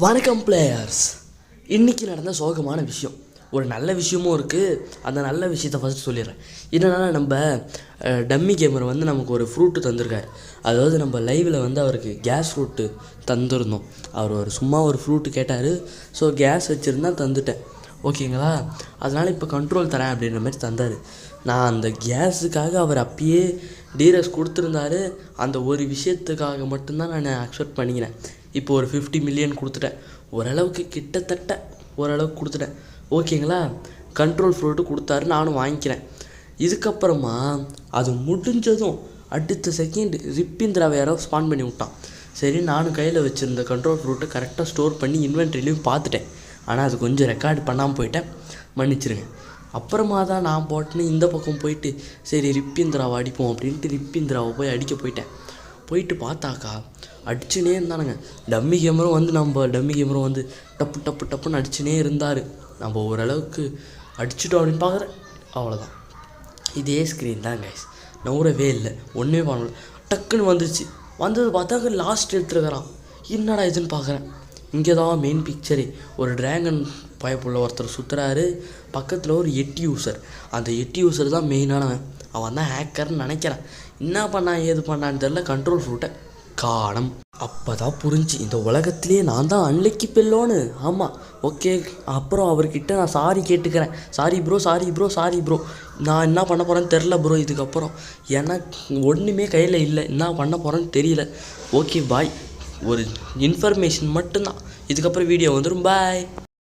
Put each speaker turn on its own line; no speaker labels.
வணக்கம் பிளேயர்ஸ். இன்றைக்கி நடந்த சோகமான விஷயம், ஒரு நல்ல விஷயமும் இருக்குது. அந்த நல்ல விஷயத்தை ஃபஸ்ட்டு சொல்லிடுறேன். என்னென்னா, நம்ம டம்மி கேமர் நமக்கு ஒரு ஃப்ரூட்டு தந்திருக்காரு. அதாவது நம்ம லைவில் அவருக்கு கேஸ் ஃப்ரூட்டு தந்துருந்தோம். அவர் சும்மா ஒரு ஃப்ரூட்டு கேட்டார். ஸோ கேஸ் வச்சுருந்தா தந்துட்டேன், ஓகேங்களா. அதனால் இப்போ கண்ட்ரோல் தரேன் அப்படின்ற மாதிரி தந்தார். நான் அந்த கேஸுக்காக அவர் அப்பயே டீரஸ் கொடுத்துருந்தாரு. அந்த ஒரு விஷயத்துக்காக மட்டும்தான் நான் அக்செப்ட் பண்ணிக்கிறேன். இப்போ ஒரு 50 மில்லியன் கொடுத்துட்டேன். ஓரளவுக்கு கிட்டத்தட்ட ஓரளவுக்கு கொடுத்துட்டேன், ஓகேங்களா. கண்ட்ரோல் ஃப்ரூட்டு கொடுத்தாரு, நானும் வாங்கிக்கிறேன். இதுக்கப்புறமா அது முடிஞ்சதும் அடுத்த செகண்ட் ரிப்பிந்திராவை யாரோ ஸ்பான் பண்ணி விட்டான். சரி, நானும் கையில் வச்சுருந்த கண்ட்ரோல் ஃப்ரூட்டை கரெக்டாக ஸ்டோர் பண்ணி இன்வென்ட்ரிலையும் பார்த்துட்டேன். ஆனால் அது கொஞ்சம் ரெக்கார்டு பண்ணாமல் போயிட்டேன், மன்னிச்சிருங்க. அப்புறமா தான் நான் போட்டுன்னு இந்த பக்கம் போயிட்டு சரி ரிப்பிந்திராவை அடிப்போம் அப்படின்ட்டு ரிப்பிந்திராவை போய் அடிக்க போயிட்டு பார்த்தாக்கா அடிச்சுனே இருந்தானுங்க. டம்மி கேமரும் நம்ம டம்மி கேமரும் டப்பு டப்பு டப்புன்னு அடிச்சுனே இருந்தார். நம்ம ஓரளவுக்கு அடிச்சிட்டோம் அப்படின்னு பார்க்குறேன், அவ்வளோதான். இதே ஸ்க்ரீன் தான் கைஸ், நவுறவே இல்லை, ஒன்றுமே பண்ணல. டக்குன்னு வந்தது பார்த்தாக்க லாஸ்ட் எடுத்துருக்கிறான். என்னடா இதுன்னு பார்க்குறேன். இங்கே தான் மெயின் பிக்சரே. ஒரு ட்ராகன் பயப்புள்ள ஒருத்தர் சுற்றுறாரு, பக்கத்தில் ஒரு எட்டி யூசர். அந்த எட்டி யூசர் தான் மெயினானவன். அவன் தான் ஹேக்கர்னு நினைக்கிறான். என்ன பண்ணான் ஏது பண்ணான்னு தெரில, கண்ட்ரோல் ஃப்ரூட்டை காணம். அப்போ தான் புரிஞ்சு இந்த உலகத்துலேயே நான் தான் அன்லக்கி பெல்லோன்னு. ஆமாம், ஓகே. அப்புறம் அவர்கிட்ட நான் சாரி கேட்டுக்கிறேன். சாரி ப்ரோ, நான் என்ன பண்ண போகிறேன்னு தெரில ப்ரோ. இதுக்கப்புறம் எனக்கு ஒன்றுமே கையில் இல்லை, என்ன பண்ண போகிறேன்னு தெரியல. ஓகே பாய், ஒரு இன்ஃபர்மேஷன் மட்டும்தான். இதுக்கப்புறம் வீடியோ வந்துடும், பாய்.